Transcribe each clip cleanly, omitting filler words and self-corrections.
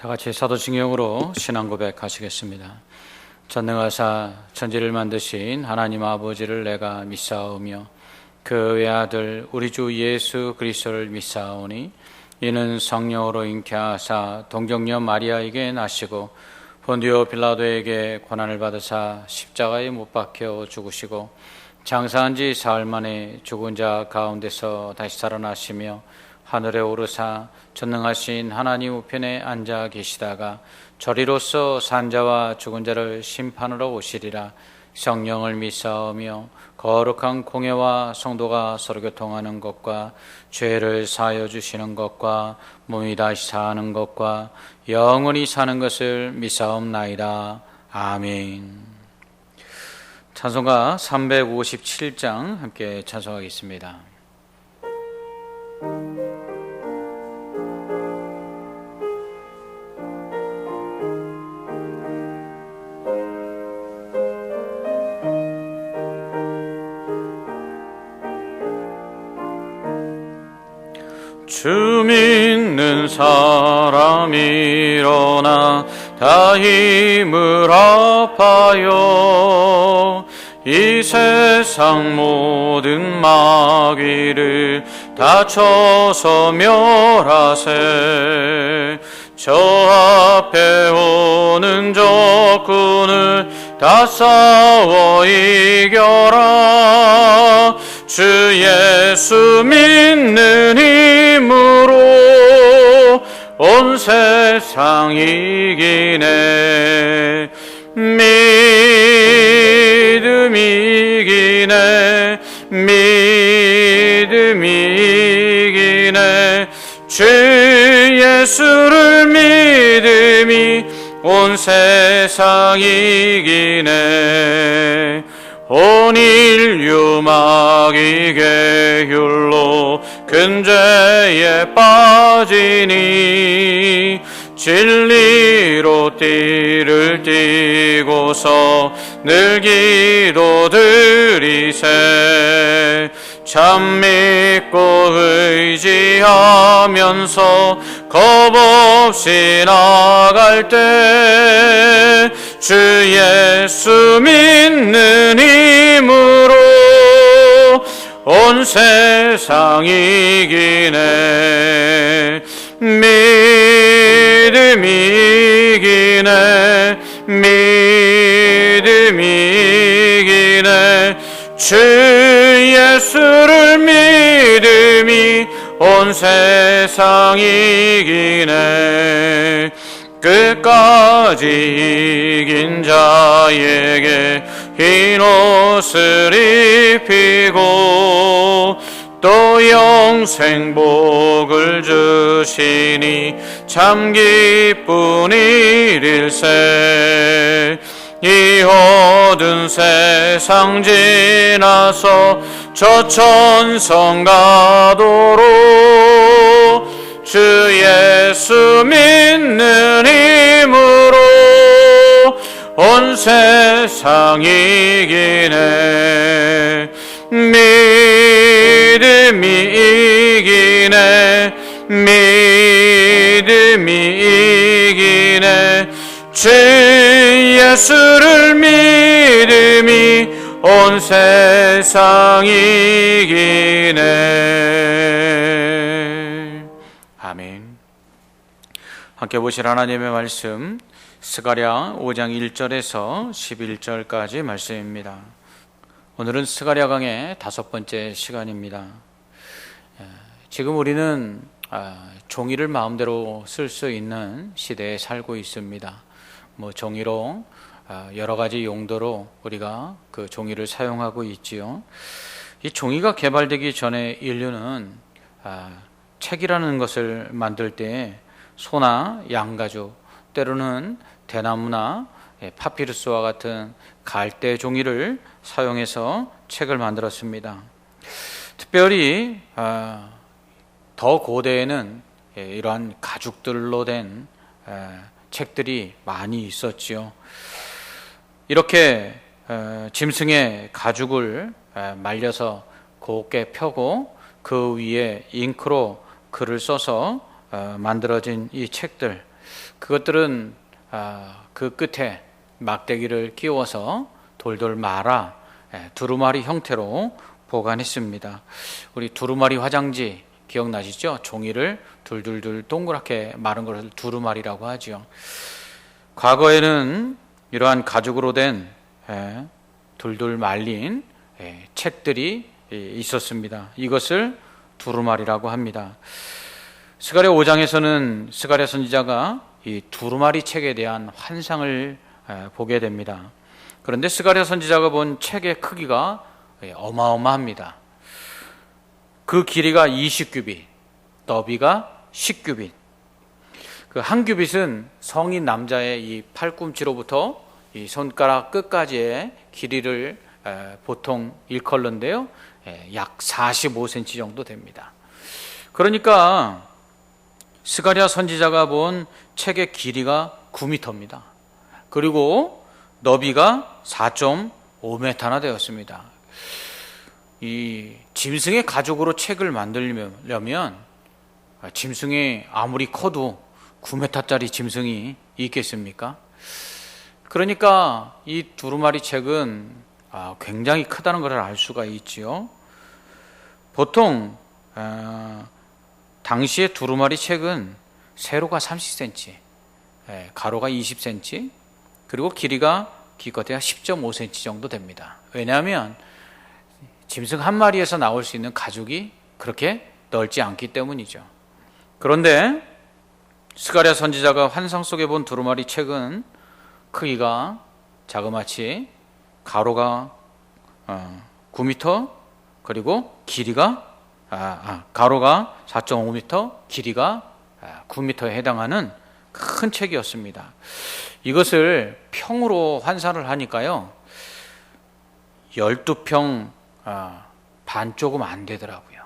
다 같이 사도신경으로 신앙 고백하시겠습니다. 전능하사 천지를 만드신 하나님 아버지를 내가 믿사오며 그 외아들 우리 주 예수 그리스도를 믿사오니 이는 성령으로 잉태하사 동정녀 마리아에게 나시고 본디오 빌라도에게 고난을 받으사 십자가에 못 박혀 죽으시고 장사한 지 사흘 만에 죽은 자 가운데서 다시 살아나시며 하늘에 오르사 전능하신 하나님 우편에 앉아 계시다가 저리로서 산자와 죽은 자를 심판하러 오시리라. 성령을 믿사오며 거룩한 공회와 성도가 서로 교통하는 것과 죄를 사하여 주시는 것과 몸이 다시 사는 것과 영원히 사는 것을 믿사옵나이다. 아멘. 찬송가 357장 함께 찬송하겠습니다. 주 믿는 사람 일어나 다 힘을 합하여 이 세상 모든 마귀를 다 쳐서 멸하세. 저 앞에 오는 적군을 다 싸워 이겨라. 주 예수 믿는 힘으로 온 세상 이기네. 믿음이 이기네. 믿음이 이기네. 주 예수를 믿음이 온 세상 이기네. 온 인류 마귀 계율로 큰 죄에 빠지니 진리로 띠를 띠고서 늘 기도드리세. 참 믿고 의지하면서 겁없이 나갈 때 주 예수 믿는 힘으로 온 세상 이기네. 믿음이 이기네. 믿음이 이기네. 주 예수를 믿음이 온 세상 이기네. 끝까지 이긴 자에게 흰 옷을 입히고 또 영생 복을 주시니 참 기쁜 일일세. 이 어두운 세상 지나서 저 천성 가도록 주 예수 믿는 힘으로 온 세상 이기네. 믿음이 이기네. 믿음이 이기네. 주 예수를 믿음이 온 세상 이기네. 아멘. 함께 보실 하나님의 말씀 스가랴 5장 1절에서 11절까지 말씀입니다. 오늘은 스가랴 강의 5번째 시간입니다. 지금 우리는 종이를 마음대로 쓸 수 있는 시대에 살고 있습니다. 종이로 여러 가지 용도로 우리가 그 종이를 사용하고 있지요. 이 종이가 개발되기 전에 인류는 책이라는 것을 만들 때 소나 양가죽, 때로는 대나무나 파피루스와 같은 갈대 종이를 사용해서 책을 만들었습니다. 특별히 더 고대에는 이러한 가죽들로 된 책들이 많이 있었지요. 이렇게 짐승의 가죽을 말려서 곱게 펴고 그 위에 잉크로 글을 써서 만들어진 이 책들, 그것들은 그 끝에 막대기를 끼워서 돌돌 말아 두루마리 형태로 보관했습니다. 우리 두루마리 화장지 기억나시죠? 종이를 둘둘둘 동그랗게 마른 것을 두루마리라고 하죠. 과거에는 이러한 가죽으로 된 둘둘 말린 책들이 있었습니다. 이것을 두루마리라고 합니다. 스가랴 5장에서는 스가랴 선지자가 이 두루마리 책에 대한 환상을 보게 됩니다. 그런데 스가랴 선지자가 본 책의 크기가 어마어마합니다. 그 길이가 20규빗, 너비가 10규빗. 그 한 규빗은 성인 남자의 이 팔꿈치로부터 이 손가락 끝까지의 길이를 보통 일컬는데요, 약 45cm 정도 됩니다. 그러니까 스가랴 선지자가 본 책의 길이가 9m입니다. 그리고 너비가 4.5m나 되었습니다. 이 짐승의 가죽으로 책을 만들려면 짐승이 아무리 커도 9m짜리 짐승이 있겠습니까? 그러니까 이 두루마리 책은 굉장히 크다는 것을 알 수가 있지요. 보통 당시의 두루마리 책은 세로가 30cm, 가로가 20cm, 그리고 길이가 기껏해야 10.5cm 정도 됩니다. 왜냐하면 짐승 한 마리에서 나올 수 있는 가죽이 그렇게 넓지 않기 때문이죠. 그런데 스가랴 선지자가 환상 속에 본 두루마리 책은 크기가 자그마치 가로가 9m, 그리고 길이가 가로가 4.5m, 길이가 9m에 해당하는 큰 책이었습니다. 이것을 평으로 환산을 하니까요, 12평 반 조금 안 되더라고요.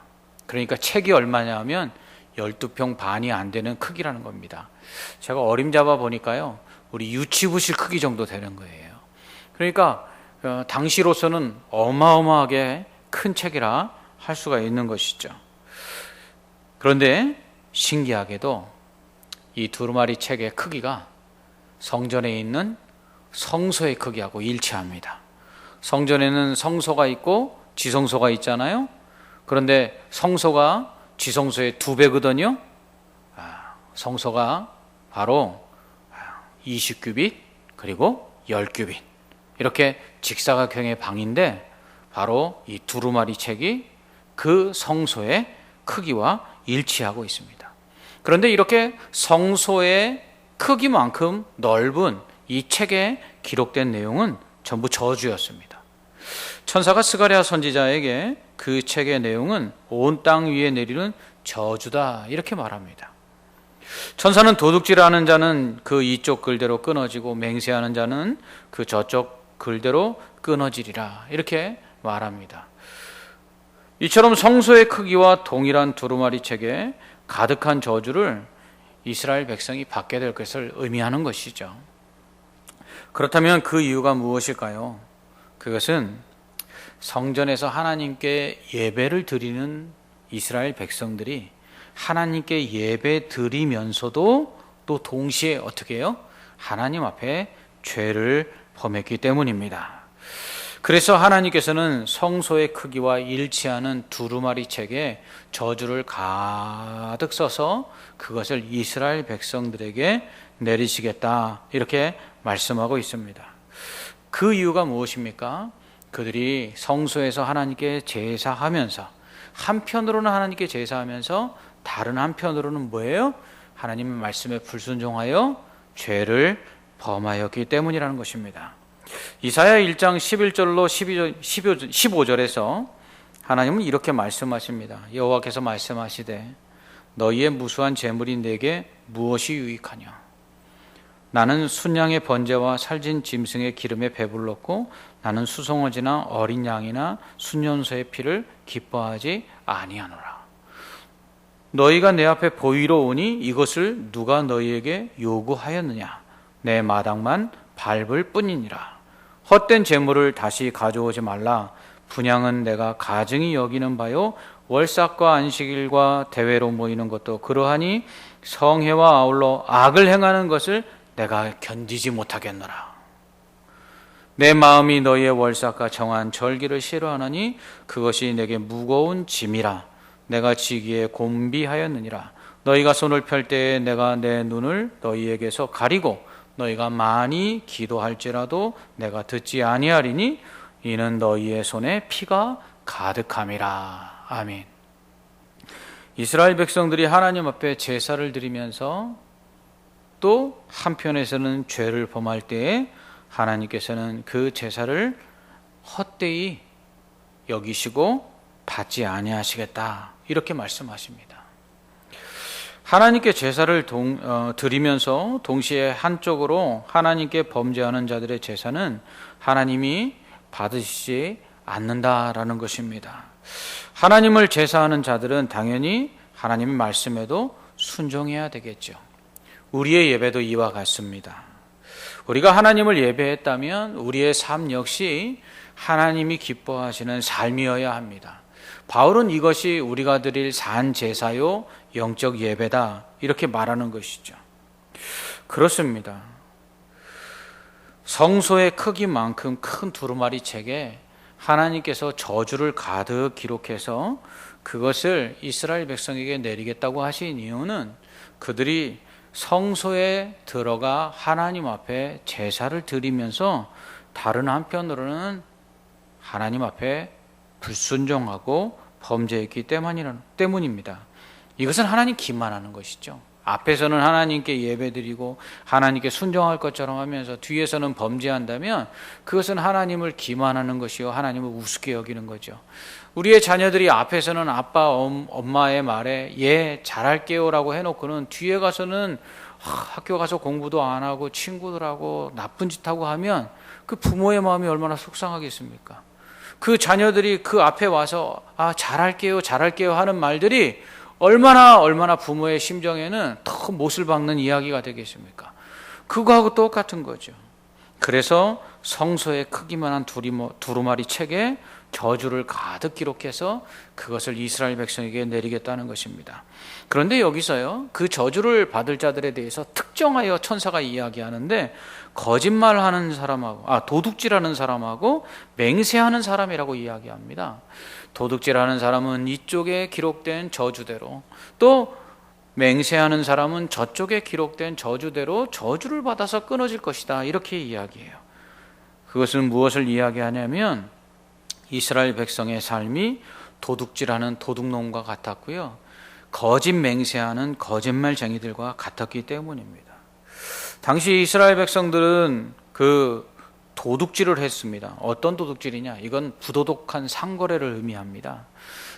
그러니까 책이 얼마냐 하면 12평 반이 안 되는 크기라는 겁니다. 제가 어림잡아 보니까요, 우리 유치부실 크기 정도 되는 거예요. 그러니까 당시로서는 어마어마하게 큰 책이라 할 수가 있는 것이죠. 그런데 신기하게도 이 두루마리 책의 크기가 성전에 있는 성소의 크기하고 일치합니다. 성전에는 성소가 있고 지성소가 있잖아요. 그런데 성소가 지성소의 2배거든요. 성소가 바로 20규빗 그리고 10규빗, 이렇게 직사각형의 방인데 바로 이 두루마리 책이 그 성소의 크기와 일치하고 있습니다. 그런데 이렇게 성소의 크기만큼 넓은 이 책에 기록된 내용은 전부 저주였습니다. 천사가 스가랴 선지자에게 그 책의 내용은 온 땅 위에 내리는 저주다, 이렇게 말합니다. 천사는 도둑질하는 자는 그 이쪽 글대로 끊어지고 맹세하는 자는 그 저쪽 글대로 끊어지리라, 이렇게 말합니다. 이처럼 성소의 크기와 동일한 두루마리 책에 가득한 저주를 이스라엘 백성이 받게 될 것을 의미하는 것이죠. 그렇다면 그 이유가 무엇일까요? 그것은 성전에서 하나님께 예배를 드리는 이스라엘 백성들이 하나님께 예배 드리면서도 또 동시에 어떻게 해요? 하나님 앞에 죄를 범했기 때문입니다. 그래서 하나님께서는 성소의 크기와 일치하는 두루마리 책에 저주를 가득 써서 그것을 이스라엘 백성들에게 내리시겠다, 이렇게 말씀하고 있습니다. 그 이유가 무엇입니까? 그들이 성소에서 하나님께 제사하면서, 한편으로는 하나님께 제사하면서 다른 한편으로는 뭐예요? 하나님의 말씀에 불순종하여 죄를 범하였기 때문이라는 것입니다. 이사야 1장 11절로 15절에서 하나님은 이렇게 말씀하십니다. 여호와께서 말씀하시되 너희의 무수한 재물이 내게 무엇이 유익하냐? 나는 순양의 번제와 살진 짐승의 기름에 배불렀고 나는 수송아지나 어린 양이나 순년소의 피를 기뻐하지 아니하노라. 너희가 내 앞에 보이러 오니 이것을 누가 너희에게 요구하였느냐? 내 마당만 밟을 뿐이니라. 헛된 재물을 다시 가져오지 말라. 분향은 내가 가증히 여기는 바요, 월삭과 안식일과 대회로 모이는 것도 그러하니 성회와 아울러 악을 행하는 것을 내가 견디지 못하겠노라. 내 마음이 너희의 월삭과 정한 절기를 싫어하나니 그것이 내게 무거운 짐이라. 내가 지기에 곤비하였느니라. 너희가 손을 펼 때에 내가 내 눈을 너희에게서 가리고 너희가 많이 기도할지라도 내가 듣지 아니하리니 이는 너희의 손에 피가 가득함이라. 아멘. 이스라엘 백성들이 하나님 앞에 제사를 드리면서 또 한편에서는 죄를 범할 때에 하나님께서는 그 제사를 헛되이 여기시고 받지 아니하시겠다, 이렇게 말씀하십니다. 하나님께 제사를 드리면서 동시에 한쪽으로 하나님께 범죄하는 자들의 제사는 하나님이 받으시지 않는다라는 것입니다. 하나님을 제사하는 자들은 당연히 하나님의 말씀에도 순종해야 되겠죠. 우리의 예배도 이와 같습니다. 우리가 하나님을 예배했다면 우리의 삶 역시 하나님이 기뻐하시는 삶이어야 합니다. 바울은 이것이 우리가 드릴 산 제사요 영적 예배다, 이렇게 말하는 것이죠. 그렇습니다. 성소의 크기만큼 큰 두루마리 책에 하나님께서 저주를 가득 기록해서 그것을 이스라엘 백성에게 내리겠다고 하신 이유는 그들이 성소에 들어가 하나님 앞에 제사를 드리면서 다른 한편으로는 하나님 앞에 불순종하고 범죄했기 때문입니다. 이것은 하나님 기만하는 것이죠. 앞에서는 하나님께 예배드리고 하나님께 순종할 것처럼 하면서 뒤에서는 범죄한다면 그것은 하나님을 기만하는 것이요 하나님을 우습게 여기는 거죠. 우리의 자녀들이 앞에서는 아빠 엄마의 말에 예 잘할게요 라고 해놓고는 뒤에 가서는 학교 가서 공부도 안 하고 친구들하고 나쁜 짓 하고 하면 그 부모의 마음이 얼마나 속상하겠습니까? 그 자녀들이 그 앞에 와서 잘할게요 하는 말들이 얼마나 부모의 심정에는 더 못을 박는 이야기가 되겠습니까? 그거하고 똑같은 거죠. 그래서 성소의 크기만한 두루마리 책에 저주를 가득 기록해서 그것을 이스라엘 백성에게 내리겠다는 것입니다. 그런데 여기서요, 그 저주를 받을 자들에 대해서 특정하여 천사가 이야기하는데 거짓말하는 사람하고 도둑질하는 사람하고 맹세하는 사람이라고 이야기합니다. 도둑질하는 사람은 이쪽에 기록된 저주대로, 또 맹세하는 사람은 저쪽에 기록된 저주대로 저주를 받아서 끊어질 것이다, 이렇게 이야기해요. 그것은 무엇을 이야기하냐면 이스라엘 백성의 삶이 도둑질하는 도둑놈과 같았고요, 거짓 맹세하는 거짓말쟁이들과 같았기 때문입니다. 당시 이스라엘 백성들은 그 도둑질을 했습니다. 어떤 도둑질이냐? 이건 부도덕한 상거래를 의미합니다.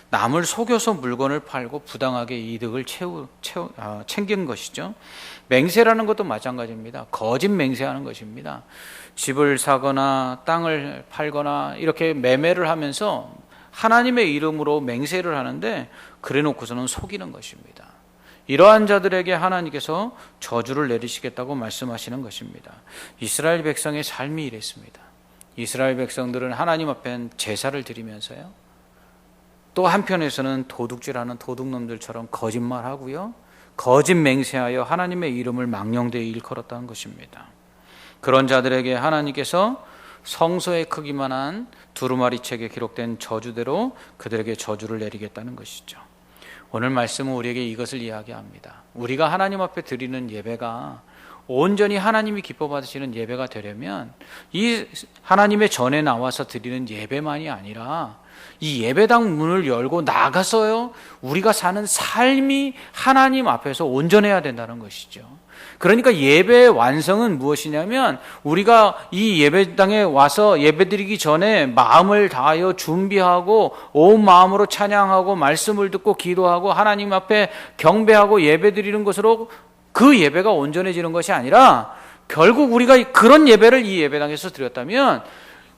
남을 속여서 물건을 팔고 부당하게 이득을 챙긴 것이죠. 맹세라는 것도 마찬가지입니다. 거짓 맹세하는 것입니다. 집을 사거나 땅을 팔거나 이렇게 매매를 하면서 하나님의 이름으로 맹세를 하는데 그래 놓고서는 속이는 것입니다. 이러한 자들에게 하나님께서 저주를 내리시겠다고 말씀하시는 것입니다. 이스라엘 백성의 삶이 이랬습니다. 이스라엘 백성들은 하나님 앞에 제사를 드리면서요, 또 한편에서는 도둑질하는 도둑놈들처럼 거짓말하고요, 거짓 맹세하여 하나님의 이름을 망령되이 일컬었다는 것입니다. 그런 자들에게 하나님께서 성소의 크기만한 두루마리 책에 기록된 저주대로 그들에게 저주를 내리겠다는 것이죠. 오늘 말씀은 우리에게 이것을 이야기합니다. 우리가 하나님 앞에 드리는 예배가 온전히 하나님이 기뻐 받으시는 예배가 되려면 이 하나님의 전에 나와서 드리는 예배만이 아니라 이 예배당 문을 열고 나가서요, 우리가 사는 삶이 하나님 앞에서 온전해야 된다는 것이죠. 그러니까 예배의 완성은 무엇이냐면 우리가 이 예배당에 와서 예배드리기 전에 마음을 다하여 준비하고 온 마음으로 찬양하고 말씀을 듣고 기도하고 하나님 앞에 경배하고 예배드리는 것으로 그 예배가 온전해지는 것이 아니라, 결국 우리가 그런 예배를 이 예배당에서 드렸다면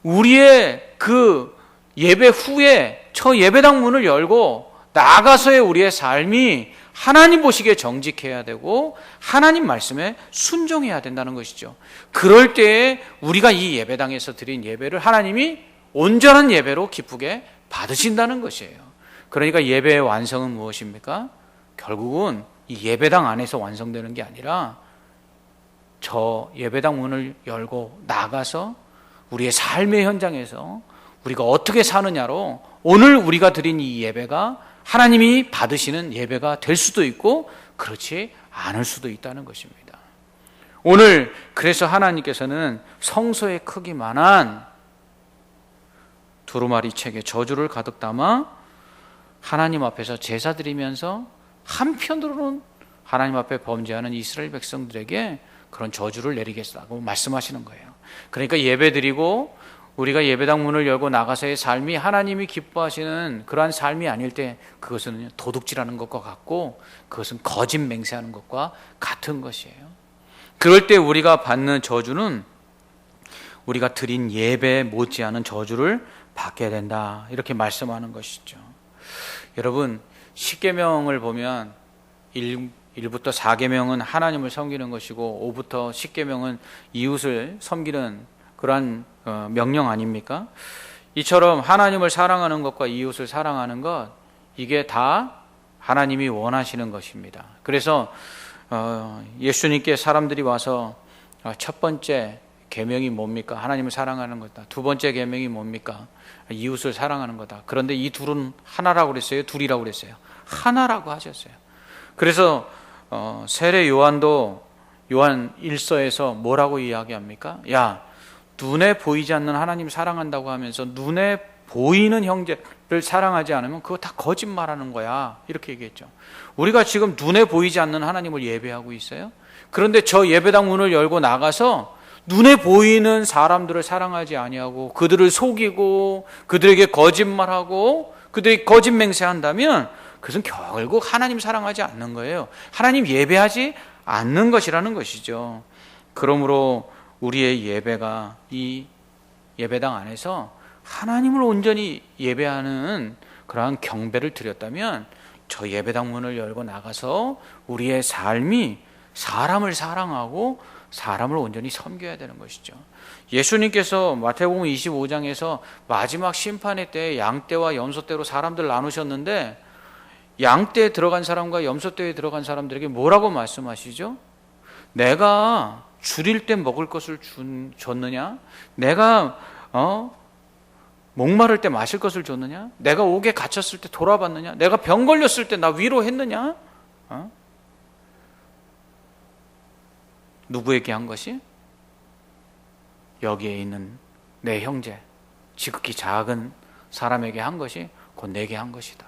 우리의 그 예배 후에 저 예배당 문을 열고 나가서의 우리의 삶이 하나님 보시기에 정직해야 되고 하나님 말씀에 순종해야 된다는 것이죠. 그럴 때에 우리가 이 예배당에서 드린 예배를 하나님이 온전한 예배로 기쁘게 받으신다는 것이에요. 그러니까 예배의 완성은 무엇입니까? 결국은 이 예배당 안에서 완성되는 게 아니라 저 예배당 문을 열고 나가서 우리의 삶의 현장에서 우리가 어떻게 사느냐로 오늘 우리가 드린 이 예배가 하나님이 받으시는 예배가 될 수도 있고 그렇지 않을 수도 있다는 것입니다. 오늘 그래서 하나님께서는 성소의 크기만한 두루마리 책에 저주를 가득 담아 하나님 앞에서 제사 드리면서 한편으로는 하나님 앞에 범죄하는 이스라엘 백성들에게 그런 저주를 내리겠다고 말씀하시는 거예요. 그러니까 예배 드리고 우리가 예배당 문을 열고 나가서의 삶이 하나님이 기뻐하시는 그러한 삶이 아닐 때 그것은 도둑질하는 것과 같고 그것은 거짓 맹세하는 것과 같은 것이에요. 그럴 때 우리가 받는 저주는 우리가 드린 예배에 못지않은 저주를 받게 된다, 이렇게 말씀하는 것이죠. 여러분, 10계명을 보면 1부터 4계명은 하나님을 섬기는 것이고 5부터 10계명은 이웃을 섬기는 그러한 명령 아닙니까? 이처럼 하나님을 사랑하는 것과 이웃을 사랑하는 것, 이게 다 하나님이 원하시는 것입니다. 그래서 예수님께 사람들이 와서 첫 번째 계명이 뭡니까? 하나님을 사랑하는 거다. 두 번째 계명이 뭡니까? 이웃을 사랑하는 거다. 그런데 이 둘은 하나라고 그랬어요? 둘이라고 그랬어요? 하나라고 하셨어요. 그래서 세례 요한도 요한 1서에서 뭐라고 이야기합니까? 야, 눈에 보이지 않는 하나님 사랑한다고 하면서 눈에 보이는 형제를 사랑하지 않으면 그거 다 거짓말하는 거야, 이렇게 얘기했죠. 우리가 지금 눈에 보이지 않는 하나님을 예배하고 있어요. 그런데 저 예배당 문을 열고 나가서 눈에 보이는 사람들을 사랑하지 아니하고 그들을 속이고 그들에게 거짓말하고 그들이 거짓 맹세한다면 그것은 결국 하나님 사랑하지 않는 거예요. 하나님 예배하지 않는 것이라는 것이죠. 그러므로 우리의 예배가 이 예배당 안에서 하나님을 온전히 예배하는 그러한 경배를 드렸다면 저 예배당 문을 열고 나가서 우리의 삶이 사람을 사랑하고 사람을 온전히 섬겨야 되는 것이죠. 예수님께서 마태복음 25장에서 마지막 심판의 때에 양떼와 염소떼로 사람들 나누셨는데 양떼에 들어간 사람과 염소떼에 들어간 사람들에게 뭐라고 말씀하시죠? 내가 줄일 때 먹을 것을 줬느냐? 내가 목마를 때 마실 것을 줬느냐? 내가 옥에 갇혔을 때 돌아봤느냐? 내가 병 걸렸을 때 나 위로했느냐? 누구에게 한 것이? 여기에 있는 내 형제, 지극히 작은 사람에게 한 것이 곧 내게 한 것이다.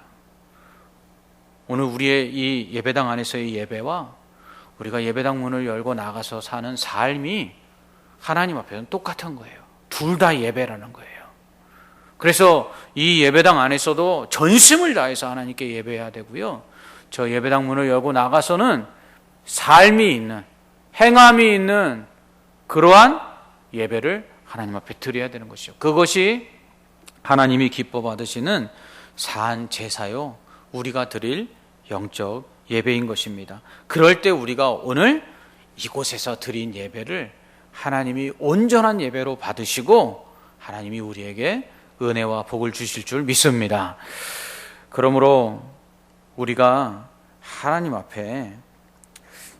오늘 우리의 이 예배당 안에서의 예배와 우리가 예배당 문을 열고 나가서 사는 삶이 하나님 앞에서는 똑같은 거예요. 둘 다 예배라는 거예요. 그래서 이 예배당 안에서도 전심을 다해서 하나님께 예배해야 되고요. 저 예배당 문을 열고 나가서는 삶이 있는, 행함이 있는 그러한 예배를 하나님 앞에 드려야 되는 것이죠. 그것이 하나님이 기뻐 받으시는 산 제사요, 우리가 드릴 영적 예배인 것입니다. 그럴 때 우리가 오늘 이곳에서 드린 예배를 하나님이 온전한 예배로 받으시고 하나님이 우리에게 은혜와 복을 주실 줄 믿습니다. 그러므로 우리가 하나님 앞에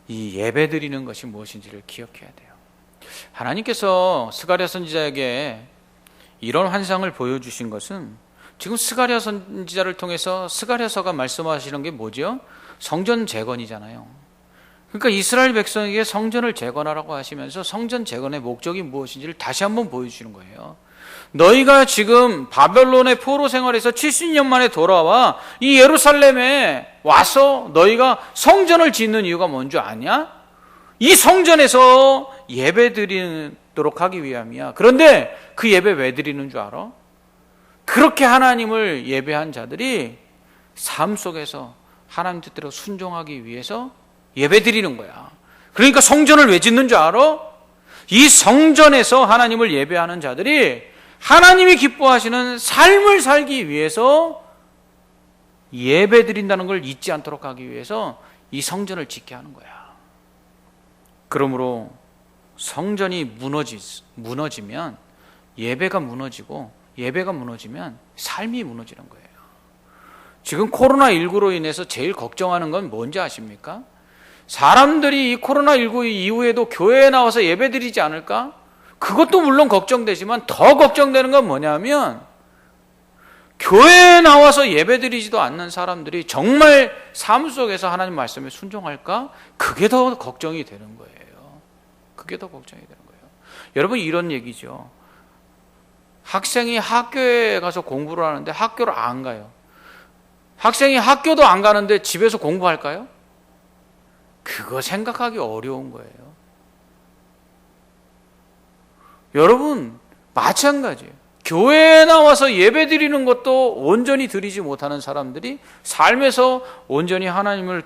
이 예배 드리는 것이 무엇인지를 기억해야 돼요. 하나님께서 스가랴 선지자에게 이런 환상을 보여주신 것은 지금 스가랴 선지자를 통해서 스가랴서가 말씀하시는 게 뭐죠? 성전 재건이잖아요. 그러니까 이스라엘 백성에게 성전을 재건하라고 하시면서 성전 재건의 목적이 무엇인지를 다시 한번 보여주시는 거예요. 너희가 지금 바벨론의 포로 생활에서 70년 만에 돌아와 이 예루살렘에 와서 너희가 성전을 짓는 이유가 뭔 줄 아냐? 이 성전에서 예배 드리도록 하기 위함이야. 그런데 그 예배 왜 드리는 줄 알아? 그렇게 하나님을 예배한 자들이 삶 속에서 하나님 뜻대로 순종하기 위해서 예배 드리는 거야. 그러니까 성전을 왜 짓는 줄 알아? 이 성전에서 하나님을 예배하는 자들이 하나님이 기뻐하시는 삶을 살기 위해서 예배 드린다는 걸 잊지 않도록 하기 위해서 이 성전을 짓게 하는 거야. 그러므로 성전이 무너지면 예배가 무너지고 예배가 무너지면 삶이 무너지는 거예요. 지금 코로나19로 인해서 제일 걱정하는 건 뭔지 아십니까? 사람들이 이 코로나19 이후에도 교회에 나와서 예배드리지 않을까? 그것도 물론 걱정되지만 더 걱정되는 건 뭐냐면 교회에 나와서 예배드리지도 않는 사람들이 정말 삶 속에서 하나님 말씀에 순종할까? 그게 더 걱정이 되는 거예요. 그게 더 걱정이 되는 거예요. 여러분, 이런 얘기죠. 학생이 학교에 가서 공부를 하는데 학교를 안 가요. 학생이 학교도 안 가는데 집에서 공부할까요? 그거 생각하기 어려운 거예요. 여러분, 마찬가지예요. 교회에 나와서 예배 드리는 것도 온전히 드리지 못하는 사람들이 삶에서 온전히 하나님이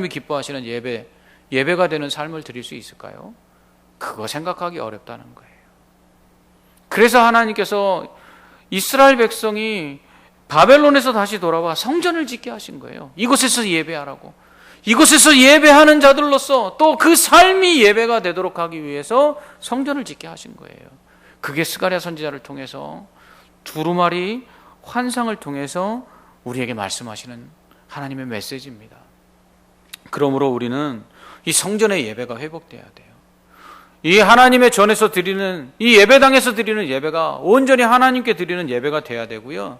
기뻐하시는 예배가 되는 삶을 드릴 수 있을까요? 그거 생각하기 어렵다는 거예요. 그래서 하나님께서 이스라엘 백성이 바벨론에서 다시 돌아와 성전을 짓게 하신 거예요. 이곳에서 예배하라고. 이곳에서 예배하는 자들로서 또 그 삶이 예배가 되도록 하기 위해서 성전을 짓게 하신 거예요. 그게 스가랴 선지자를 통해서 두루마리 환상을 통해서 우리에게 말씀하시는 하나님의 메시지입니다. 그러므로 우리는 이 성전의 예배가 회복돼야 돼요. 이 하나님의 전에서 드리는, 이 예배당에서 드리는 예배가 온전히 하나님께 드리는 예배가 돼야 되고요.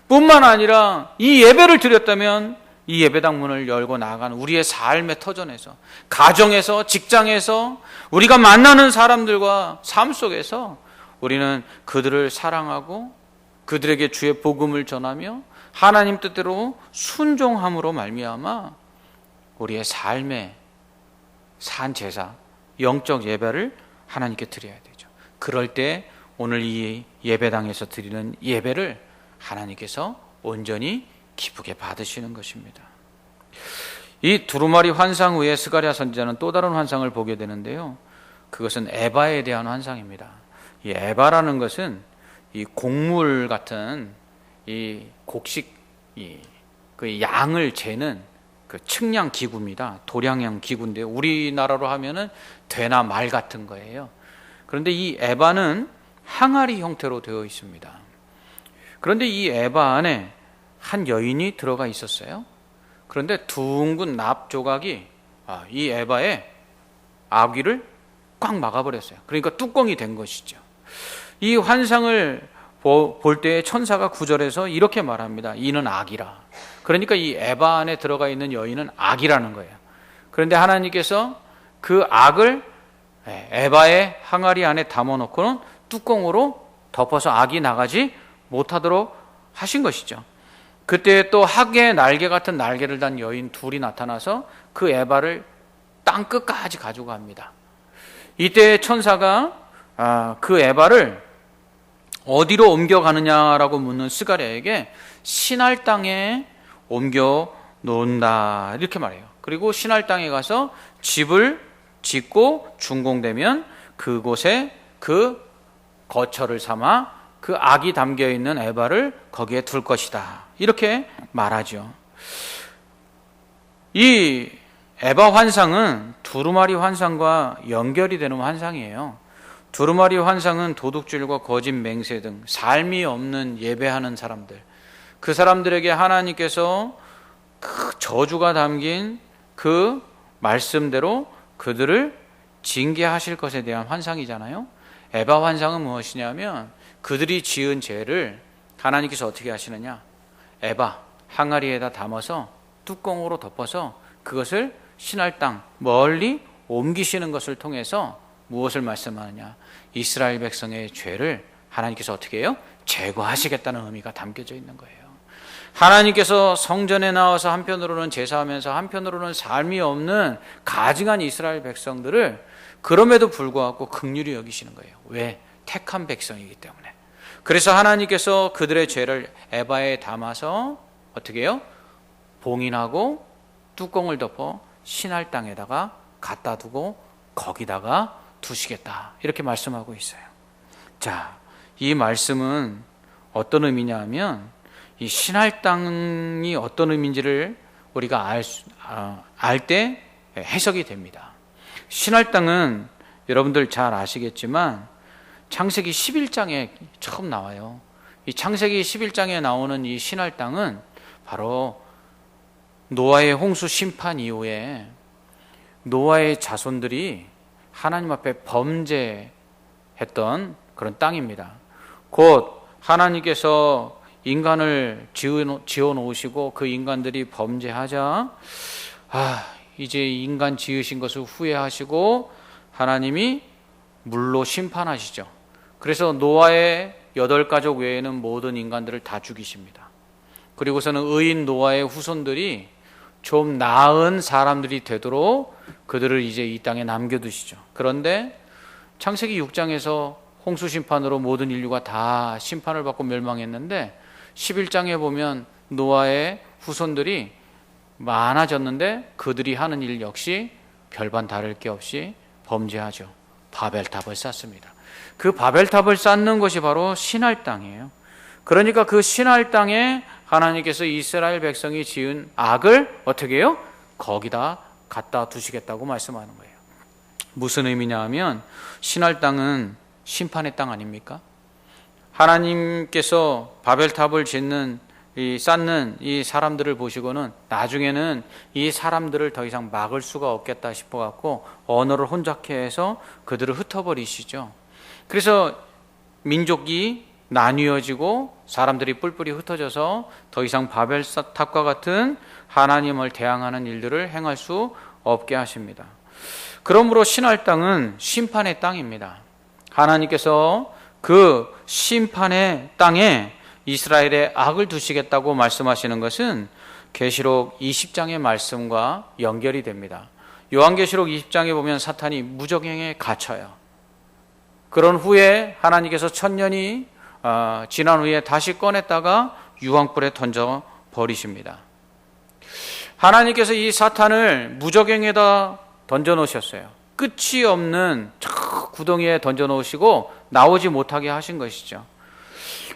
뿐만 아니라 이 예배를 드렸다면 이 예배당 문을 열고 나아가는 우리의 삶의 터전에서, 가정에서, 직장에서, 우리가 만나는 사람들과 삶 속에서 우리는 그들을 사랑하고 그들에게 주의 복음을 전하며 하나님 뜻대로 순종함으로 말미암아 우리의 삶의 산 제사, 영적 예배를 하나님께 드려야 되죠. 그럴 때 오늘 이 예배당에서 드리는 예배를 하나님께서 온전히 기쁘게 받으시는 것입니다. 이 두루마리 환상 후에 스가랴 선지자는 또 다른 환상을 보게 되는데요. 그것은 에바에 대한 환상입니다. 이 에바라는 것은 이 곡물 같은 이 곡식, 그 양을 재는 그 측량 기구입니다. 도량형 기구인데요. 우리나라로 하면은 되나 말 같은 거예요. 그런데 이 에바는 항아리 형태로 되어 있습니다. 그런데 이 에바 안에 한 여인이 들어가 있었어요. 그런데 둥근 납 조각이 이 에바의 아귀를 꽉 막아버렸어요. 그러니까 뚜껑이 된 것이죠. 이 환상을 볼 때 천사가 9절에서 이렇게 말합니다. 이는 악이라. 그러니까 이 에바 안에 들어가 있는 여인은 악이라는 거예요. 그런데 하나님께서 그 악을 에바의 항아리 안에 담아놓고는 뚜껑으로 덮어서 악이 나가지 못하도록 하신 것이죠. 그때 또 학의 날개 같은 날개를 단 여인 둘이 나타나서 그 에바를 땅 끝까지 가지고 갑니다. 이때 천사가 그 에바를 어디로 옮겨가느냐라고 묻는 스가랴에게 시날 땅에 옮겨 놓는다 이렇게 말해요. 그리고 시날 땅에 가서 집을 짓고 준공되면 그곳에 그 거처를 삼아 그 악이 담겨있는 에바를 거기에 둘 것이다 이렇게 말하죠. 이 에바 환상은 두루마리 환상과 연결이 되는 환상이에요. 두루마리 환상은 도둑질과 거짓 맹세 등 삶이 없는 예배하는 사람들, 그 사람들에게 하나님께서 그 저주가 담긴 그 말씀대로 그들을 징계하실 것에 대한 환상이잖아요. 에바 환상은 무엇이냐면 그들이 지은 죄를 하나님께서 어떻게 하시느냐, 에바 항아리에다 담아서 뚜껑으로 덮어서 그것을 시날 땅 멀리 옮기시는 것을 통해서 무엇을 말씀하느냐, 이스라엘 백성의 죄를 하나님께서 어떻게 해요? 제거하시겠다는 의미가 담겨져 있는 거예요. 하나님께서 성전에 나와서 한편으로는 제사하면서 한편으로는 삶이 없는 가증한 이스라엘 백성들을 그럼에도 불구하고 긍휼히 여기시는 거예요. 왜? 택한 백성이기 때문에. 그래서 하나님께서 그들의 죄를 에바에 담아서 어떻게 해요? 봉인하고 뚜껑을 덮어 시날 땅에다가 갖다 두고 거기다가 두시겠다 이렇게 말씀하고 있어요. 자, 이 말씀은 어떤 의미냐 하면 이 시날 땅이 어떤 의미인지를 우리가 알 때 해석이 됩니다. 시날 땅은 여러분들 잘 아시겠지만 창세기 11장에 처음 나와요. 이 창세기 11장에 나오는 이 시날 땅은 바로 노아의 홍수 심판 이후에 노아의 자손들이 하나님 앞에 범죄했던 그런 땅입니다. 곧 하나님께서 인간을 지어 놓으시고 그 인간들이 범죄하자 이제 인간 지으신 것을 후회하시고 하나님이 물로 심판하시죠. 그래서 노아의 8가족 외에는 모든 인간들을 다 죽이십니다. 그리고서는 의인 노아의 후손들이 좀 나은 사람들이 되도록 그들을 이제 이 땅에 남겨두시죠. 그런데 창세기 6장에서 홍수 심판으로 모든 인류가 다 심판을 받고 멸망했는데 11장에 보면 노아의 후손들이 많아졌는데 그들이 하는 일 역시 별반 다를 게 없이 범죄하죠. 바벨탑을 쌓습니다. 그 바벨탑을 쌓는 것이 바로 신할 땅이에요. 그러니까 그 신할 땅에 하나님께서 이스라엘 백성이 지은 악을 어떻게 해요? 거기다 갖다 두시겠다고 말씀하는 거예요. 무슨 의미냐 하면 신할 땅은 심판의 땅 아닙니까? 하나님께서 바벨탑을 쌓는 이 사람들을 보시고는 나중에는 이 사람들을 더 이상 막을 수가 없겠다 싶어갖고 언어를 혼잡케 해서 그들을 흩어버리시죠. 그래서 민족이 나뉘어지고 사람들이 뿔뿔이 흩어져서 더 이상 바벨탑과 같은 하나님을 대항하는 일들을 행할 수 없게 하십니다. 그러므로 신할 땅은 심판의 땅입니다. 하나님께서 그 심판의 땅에 이스라엘의 악을 두시겠다고 말씀하시는 것은 계시록 20장의 말씀과 연결이 됩니다. 요한계시록 20장에 보면 사탄이 무저갱에 갇혀요. 그런 후에 하나님께서 1000년이 지난 후에 다시 꺼냈다가 유황불에 던져 버리십니다. 하나님께서 이 사탄을 무저갱에다 던져 놓으셨어요. 끝이 없는 구덩이에 던져 놓으시고 나오지 못하게 하신 것이죠.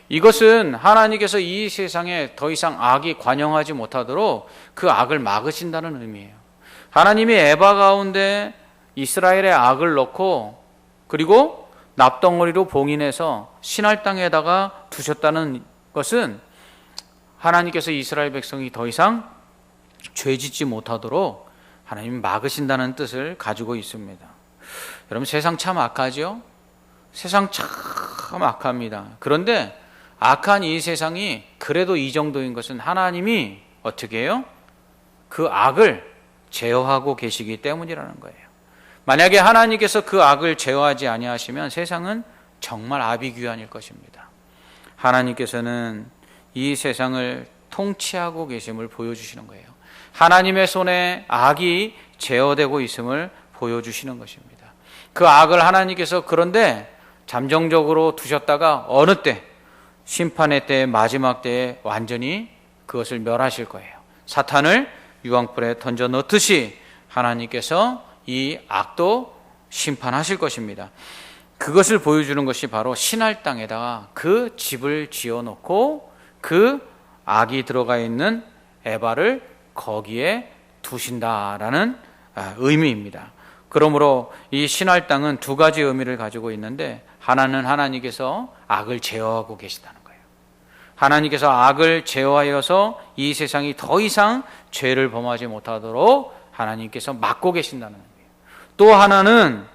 이것은 하나님께서 이 세상에 더 이상 악이 관영하지 못하도록 그 악을 막으신다는 의미예요. 하나님이 에바 가운데 이스라엘의 악을 넣고 그리고 납덩어리로 봉인해서 신할 땅에다가 두셨다는 것은 하나님께서 이스라엘 백성이 더 이상 죄짓지 못하도록 하나님이 막으신다는 뜻을 가지고 있습니다. 여러분, 세상 참 악하죠? 세상 참 악합니다. 그런데 악한 이 세상이 그래도 이 정도인 것은 하나님이 어떻게 해요? 그 악을 제어하고 계시기 때문이라는 거예요. 만약에 하나님께서 그 악을 제어하지 아니하시면 세상은 정말 아비규환일 것입니다. 하나님께서는 이 세상을 통치하고 계심을 보여주시는 거예요. 하나님의 손에 악이 제어되고 있음을 보여주시는 것입니다. 그 악을 하나님께서 그런데 잠정적으로 두셨다가 어느 때, 심판의 때, 마지막 때에 완전히 그것을 멸하실 거예요. 사탄을 유황불에 던져 넣듯이 하나님께서 이 악도 심판하실 것입니다. 그것을 보여주는 것이 바로 신할 땅에다가 그 집을 지어놓고 그 악이 들어가 있는 에바를 거기에 두신다라는 의미입니다. 그러므로 이 신할 땅은 두 가지 의미를 가지고 있는데, 하나는 하나님께서 악을 제어하고 계시다는 거예요. 하나님께서 악을 제어하여서 이 세상이 더 이상 죄를 범하지 못하도록 하나님께서 막고 계신다는 의미예요. 또 하나는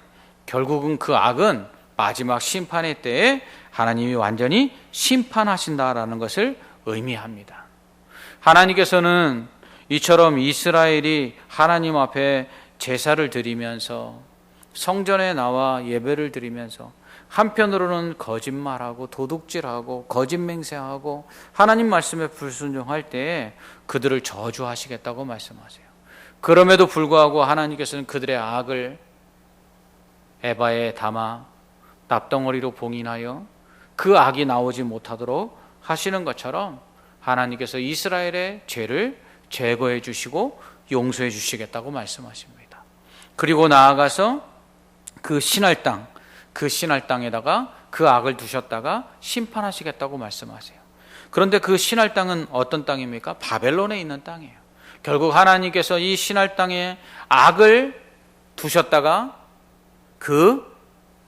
결국은 그 악은 마지막 심판의 때에 하나님이 완전히 심판하신다라는 것을 의미합니다. 하나님께서는 이처럼 이스라엘이 하나님 앞에 제사를 드리면서 성전에 나와 예배를 드리면서 한편으로는 거짓말하고 도둑질하고 거짓맹세하고 하나님 말씀에 불순종할 때에 그들을 저주하시겠다고 말씀하세요. 그럼에도 불구하고 하나님께서는 그들의 악을 에바에 담아 납덩어리로 봉인하여 그 악이 나오지 못하도록 하시는 것처럼 하나님께서 이스라엘의 죄를 제거해 주시고 용서해 주시겠다고 말씀하십니다. 그리고 나아가서 그 신할 땅에다가 그 악을 두셨다가 심판하시겠다고 말씀하세요. 그런데 그 신할 땅은 어떤 땅입니까? 바벨론에 있는 땅이에요. 결국 하나님께서 이 신할 땅에 악을 두셨다가 그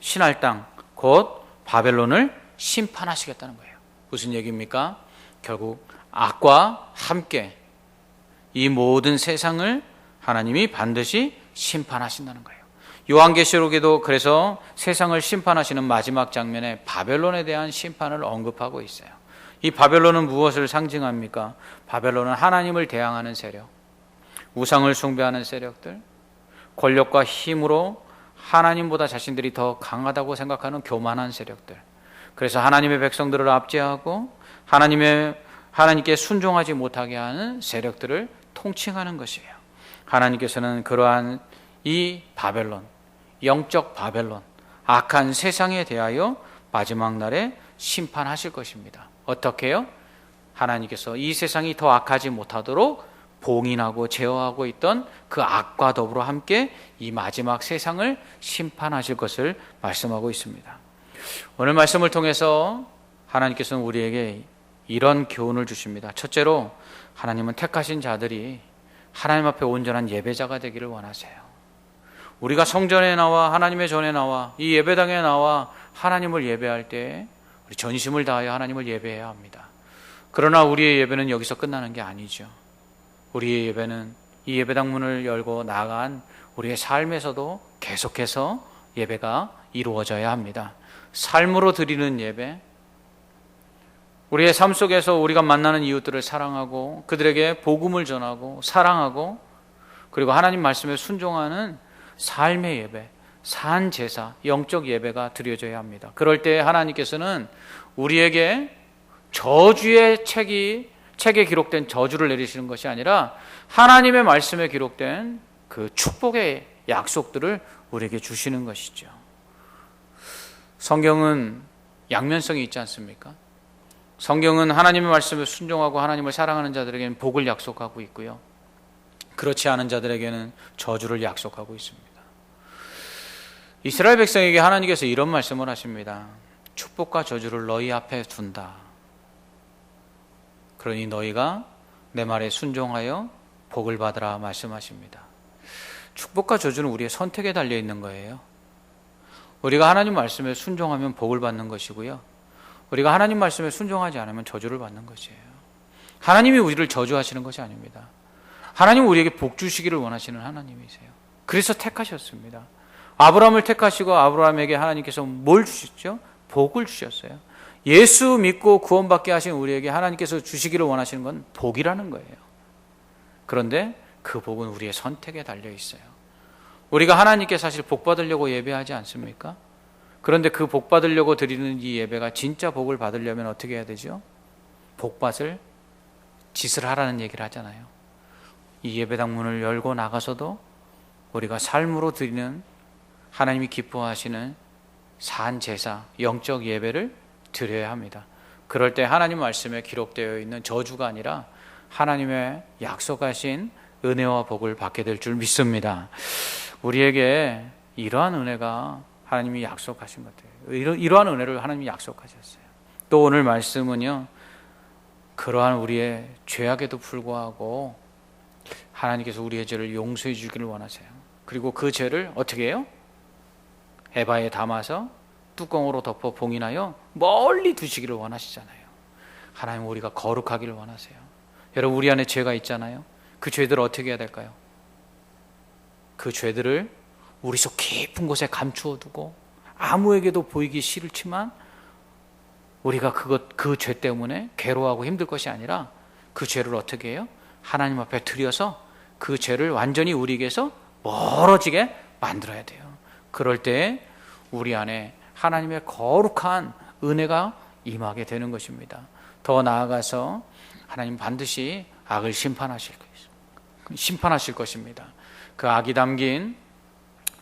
신할 땅, 곧 바벨론을 심판하시겠다는 거예요. 무슨 얘기입니까? 결국 악과 함께 이 모든 세상을 하나님이 반드시 심판하신다는 거예요. 요한계시록에도 그래서 세상을 심판하시는 마지막 장면에 바벨론에 대한 심판을 언급하고 있어요. 이 바벨론은 무엇을 상징합니까? 바벨론은 하나님을 대항하는 세력, 우상을 숭배하는 세력들, 권력과 힘으로 하나님보다 자신들이 더 강하다고 생각하는 교만한 세력들. 그래서 하나님의 백성들을 압제하고 하나님께 순종하지 못하게 하는 세력들을 통칭하는 것이에요. 하나님께서는 그러한 이 바벨론, 영적 바벨론, 악한 세상에 대하여 마지막 날에 심판하실 것입니다. 어떻게요? 하나님께서 이 세상이 더 악하지 못하도록 봉인하고 제어하고 있던 그 악과 더불어 함께 이 마지막 세상을 심판하실 것을 말씀하고 있습니다. 오늘 말씀을 통해서 하나님께서는 우리에게 이런 교훈을 주십니다. 첫째로, 하나님은 택하신 자들이 하나님 앞에 온전한 예배자가 되기를 원하세요. 우리가 성전에 나와 하나님의 전에 나와 이 예배당에 나와 하나님을 예배할 때 우리 전심을 다하여 하나님을 예배해야 합니다. 그러나 우리의 예배는 여기서 끝나는 게 아니죠. 우리의 예배는 이 예배당 문을 열고 나아간 우리의 삶에서도 계속해서 예배가 이루어져야 합니다. 삶으로 드리는 예배, 우리의 삶 속에서 우리가 만나는 이웃들을 사랑하고 그들에게 복음을 전하고 사랑하고 그리고 하나님 말씀에 순종하는 삶의 예배, 산 제사, 영적 예배가 드려져야 합니다. 그럴 때 하나님께서는 우리에게 저주의 책에 기록된 저주를 내리시는 것이 아니라 하나님의 말씀에 기록된 그 축복의 약속들을 우리에게 주시는 것이죠. 성경은 양면성이 있지 않습니까? 성경은 하나님의 말씀에 순종하고 하나님을 사랑하는 자들에게는 복을 약속하고 있고요, 그렇지 않은 자들에게는 저주를 약속하고 있습니다. 이스라엘 백성에게 하나님께서 이런 말씀을 하십니다. 축복과 저주를 너희 앞에 둔다. 그러니 너희가 내 말에 순종하여 복을 받으라 말씀하십니다. 축복과 저주는 우리의 선택에 달려 있는 거예요. 우리가 하나님 말씀에 순종하면 복을 받는 것이고요, 우리가 하나님 말씀에 순종하지 않으면 저주를 받는 것이에요. 하나님이 우리를 저주하시는 것이 아닙니다. 하나님은 우리에게 복 주시기를 원하시는 하나님이세요. 그래서 택하셨습니다. 아브라함을 택하시고 아브라함에게 하나님께서 뭘 주셨죠? 복을 주셨어요. 예수 믿고 구원받게 하신 우리에게 하나님께서 주시기를 원하시는 건 복이라는 거예요. 그런데 그 복은 우리의 선택에 달려 있어요. 우리가 하나님께 사실 복 받으려고 예배하지 않습니까? 그런데 그 복 받으려고 드리는 이 예배가 진짜 복을 받으려면 어떻게 해야 되죠? 복 받을 짓을 하라는 얘기를 하잖아요. 이 예배당 문을 열고 나가서도 우리가 삶으로 드리는 하나님이 기뻐하시는 산 제사, 영적 예배를 드려야 합니다. 그럴 때 하나님 말씀에 기록되어 있는 저주가 아니라 하나님의 약속하신 은혜와 복을 받게 될 줄 믿습니다. 우리에게 이러한 은혜가 하나님이 약속하신 것 같아요. 이러한 은혜를 하나님이 약속하셨어요. 또 오늘 말씀은요, 그러한 우리의 죄악에도 불구하고 하나님께서 우리의 죄를 용서해 주기를 원하세요. 그리고 그 죄를 어떻게 해요? 에바에 담아서 뚜껑으로 덮어 봉인하여 멀리 두시기를 원하시잖아요. 하나님은 우리가 거룩하기를 원하세요. 여러분, 우리 안에 죄가 있잖아요. 그 죄들을 어떻게 해야 될까요? 그 죄들을 우리 속 깊은 곳에 감추어 두고 아무에게도 보이기 싫지만 우리가 그 죄 때문에 괴로워하고 힘들 것이 아니라 그 죄를 어떻게 해요? 하나님 앞에 드려서 그 죄를 완전히 우리에게서 멀어지게 만들어야 돼요. 그럴 때 우리 안에 하나님의 거룩한 은혜가 임하게 되는 것입니다. 더 나아가서 하나님 반드시 악을 심판하실 것입니다. 그 악이 담긴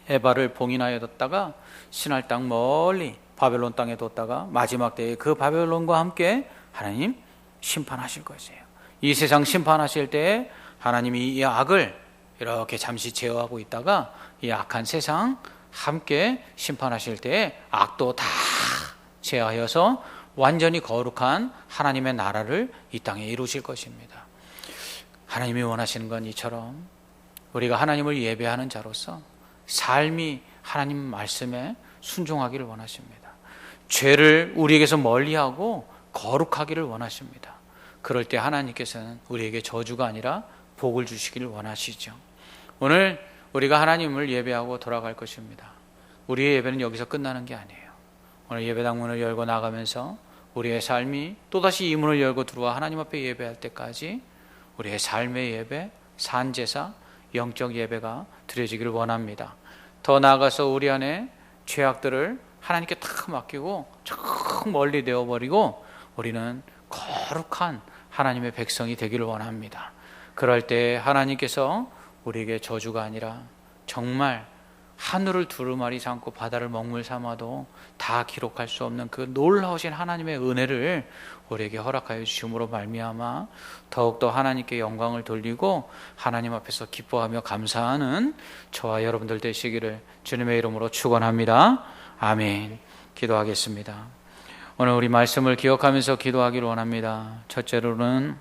에바를 봉인하여 뒀다가 신할 땅 멀리 바벨론 땅에 뒀다가 마지막 때에 그 바벨론과 함께 하나님 심판하실 것이에요. 이 세상 심판하실 때에 하나님이 이 악을 이렇게 잠시 제어하고 있다가 이 악한 세상 함께 심판하실 때에 악도 다 제어하여서 완전히 거룩한 하나님의 나라를 이 땅에 이루실 것입니다. 하나님이 원하시는 건 이처럼 우리가 하나님을 예배하는 자로서 삶이 하나님 말씀에 순종하기를 원하십니다. 죄를 우리에게서 멀리하고 거룩하기를 원하십니다. 그럴 때 하나님께서는 우리에게 저주가 아니라 복을 주시기를 원하시죠. 오늘 우리가 하나님을 예배하고 돌아갈 것입니다. 우리의 예배는 여기서 끝나는 게 아니에요. 오늘 예배당 문을 열고 나가면서 우리의 삶이 또다시 이 문을 열고 들어와 하나님 앞에 예배할 때까지 우리의 삶의 예배, 산제사, 영적 예배가 드려지기를 원합니다. 더 나아가서 우리 안에 죄악들을 하나님께 다 맡기고 저 멀리 내어버리고 우리는 거룩한 하나님의 백성이 되기를 원합니다. 그럴 때 하나님께서 우리에게 저주가 아니라 정말 하늘을 두루마리 삼고 바다를 먹물 삼아도 다 기록할 수 없는 그 놀라우신 하나님의 은혜를 우리에게 허락하여 주심으로 말미암아 더욱더 하나님께 영광을 돌리고 하나님 앞에서 기뻐하며 감사하는 저와 여러분들 되시기를 주님의 이름으로 축원합니다. 아멘. 기도하겠습니다. 오늘 우리 말씀을 기억하면서 기도하기를 원합니다. 첫째로는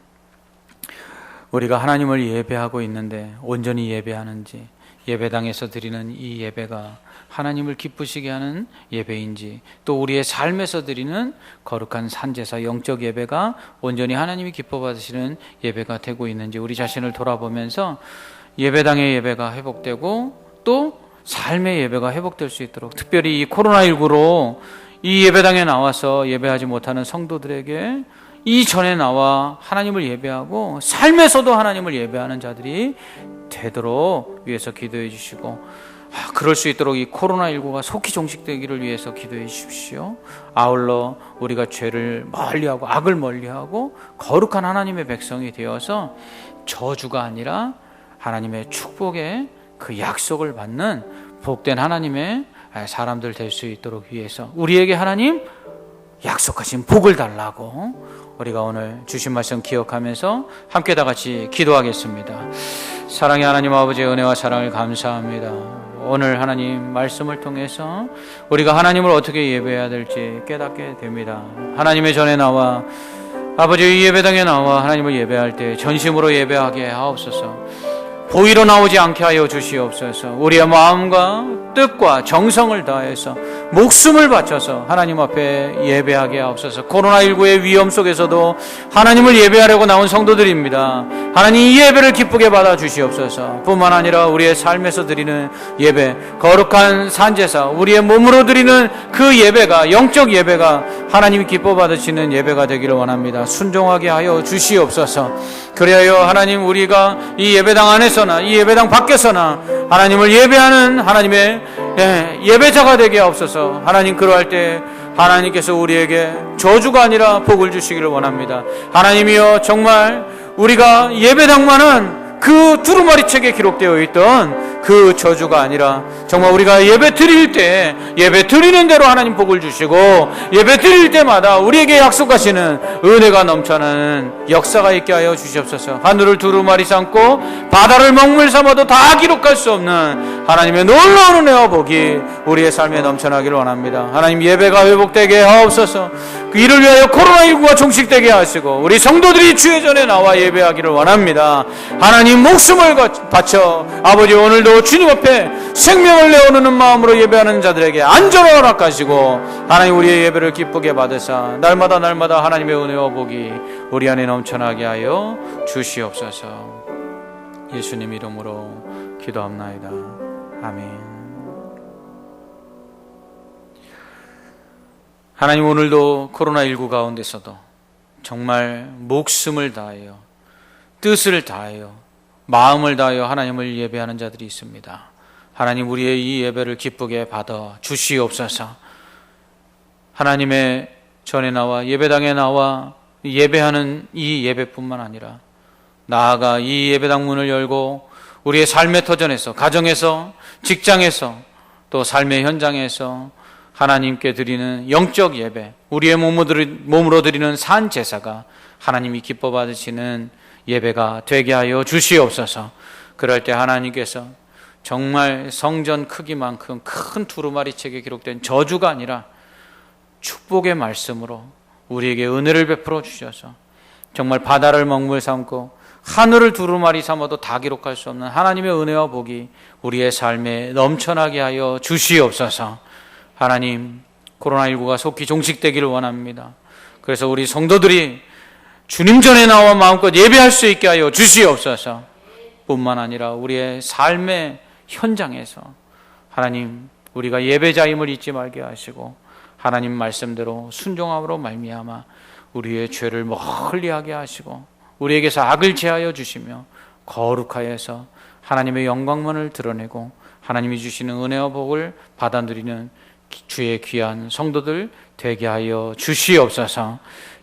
우리가 하나님을 예배하고 있는데 온전히 예배하는지, 예배당에서 드리는 이 예배가 하나님을 기쁘시게 하는 예배인지, 또 우리의 삶에서 드리는 거룩한 산제사 영적 예배가 온전히 하나님이 기뻐 받으시는 예배가 되고 있는지 우리 자신을 돌아보면서 예배당의 예배가 회복되고 또 삶의 예배가 회복될 수 있도록, 특별히 이 코로나19로 이 예배당에 나와서 예배하지 못하는 성도들에게 이전에 나와 하나님을 예배하고 삶에서도 하나님을 예배하는 자들이 되도록 위해서 기도해 주시고, 그럴 수 있도록 이 코로나19가 속히 종식되기를 위해서 기도해 주십시오. 아울러 우리가 죄를 멀리하고 악을 멀리하고 거룩한 하나님의 백성이 되어서 저주가 아니라 하나님의 축복의 그 약속을 받는 복된 하나님의 사람들 될 수 있도록 위해서 우리에게 하나님 약속하신 복을 달라고 우리가 오늘 주신 말씀 기억하면서 함께 다 같이 기도하겠습니다. 사랑의 하나님 아버지의 은혜와 사랑을 감사합니다. 오늘 하나님 말씀을 통해서 우리가 하나님을 어떻게 예배해야 될지 깨닫게 됩니다. 하나님의 전에 나와 아버지 이 예배당에 나와 하나님을 예배할 때 전심으로 예배하게 하옵소서. 보이러 나오지 않게 하여 주시옵소서. 우리의 마음과 뜻과 정성을 다해서 목숨을 바쳐서 하나님 앞에 예배하게 하옵소서. 코로나19의 위험 속에서도 하나님을 예배하려고 나온 성도들입니다. 하나님 이 예배를 기쁘게 받아 주시옵소서. 뿐만 아니라 우리의 삶에서 드리는 예배, 거룩한 산제사, 우리의 몸으로 드리는 그 예배가, 영적 예배가 하나님이 기뻐 받으시는 예배가 되기를 원합니다. 순종하게 하여 주시옵소서. 그래야 하나님 우리가 이 예배당 안에서나 이 예배당 밖에서나 하나님을 예배하는 하나님의 예배자가 되게 하옵소서. 하나님 그러할 때 하나님께서 우리에게 저주가 아니라 복을 주시기를 원합니다. 하나님이여, 정말 우리가 예배당만은 그 두루마리 책에 기록되어 있던 그 저주가 아니라 정말 우리가 예배 드릴 때 예배 드리는 대로 하나님 복을 주시고 예배 드릴 때마다 우리에게 약속하시는 은혜가 넘쳐나는 역사가 있게 하여 주시옵소서. 하늘을 두루마리 삼고 바다를 먹물 삼아도 다 기록할 수 없는 하나님의 놀라운 은혜와 복이 우리의 삶에 넘쳐나기를 원합니다. 하나님 예배가 회복되게 하옵소서. 이를 위하여 코로나19가 종식되게 하시고 우리 성도들이 주의 전에 나와 예배하기를 원합니다. 하나님 목숨을 바쳐 아버지 오늘도 주님 앞에 생명을 내어놓는 마음으로 예배하는 자들에게 안전을 허락하시고 하나님 우리의 예배를 기쁘게 받으사 날마다 하나님의 은혜와 복이 우리 안에 넘쳐나게 하여 주시옵소서. 예수님 이름으로 기도합나이다. 아멘. 하나님 오늘도 코로나19 가운데서도 정말 목숨을 다하여 뜻을 다하여 마음을 다하여 하나님을 예배하는 자들이 있습니다. 하나님 우리의 이 예배를 기쁘게 받아 주시옵소서. 하나님의 전에 나와 예배당에 나와 예배하는 이 예배뿐만 아니라 나아가 이 예배당 문을 열고 우리의 삶의 터전에서, 가정에서, 직장에서, 또 삶의 현장에서 하나님께 드리는 영적 예배, 우리의 몸으로 드리는 산 제사가 하나님이 기뻐 받으시는 예배가 되게 하여 주시옵소서. 그럴 때 하나님께서 정말 성전 크기만큼 큰 두루마리 책에 기록된 저주가 아니라 축복의 말씀으로 우리에게 은혜를 베풀어 주셔서 정말 바다를 먹물 삼고 하늘을 두루마리 삼아도 다 기록할 수 없는 하나님의 은혜와 복이 우리의 삶에 넘쳐나게 하여 주시옵소서. 하나님 코로나19가 속히 종식되기를 원합니다. 그래서 우리 성도들이 주님 전에 나와 마음껏 예배할 수 있게 하여 주시옵소서. 뿐만 아니라 우리의 삶의 현장에서 하나님 우리가 예배자임을 잊지 말게 하시고 하나님 말씀대로 순종함으로 말미암아 우리의 죄를 멀리하게 하시고 우리에게서 악을 제하여 주시며 거룩하여서 하나님의 영광만을 드러내고 하나님이 주시는 은혜와 복을 받아 누리는 주의 귀한 성도들 되게 하여 주시옵소서.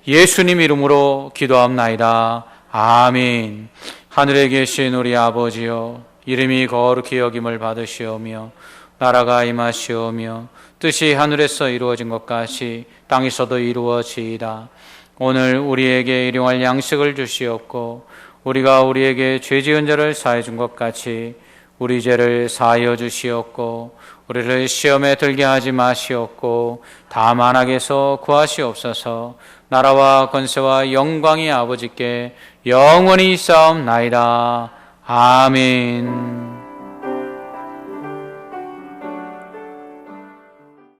예수님 이름으로 기도합나이다. 아멘. 하늘에 계신 우리 아버지여, 이름이 거룩히 여김을 받으시오며 나라가 임하시오며 뜻이 하늘에서 이루어진 것 같이 땅에서도 이루어지이다. 오늘 우리에게 일용할 양식을 주시옵고 우리가 우리에게 죄 지은 자를 사해 준 것 같이 우리 죄를 사하여 주시옵고 우리를 시험에 들게 하지 마시옵고 다만 악에서 구하시옵소서. 나라와 권세와 영광이 아버지께 영원히 있사옵나이다. 아멘.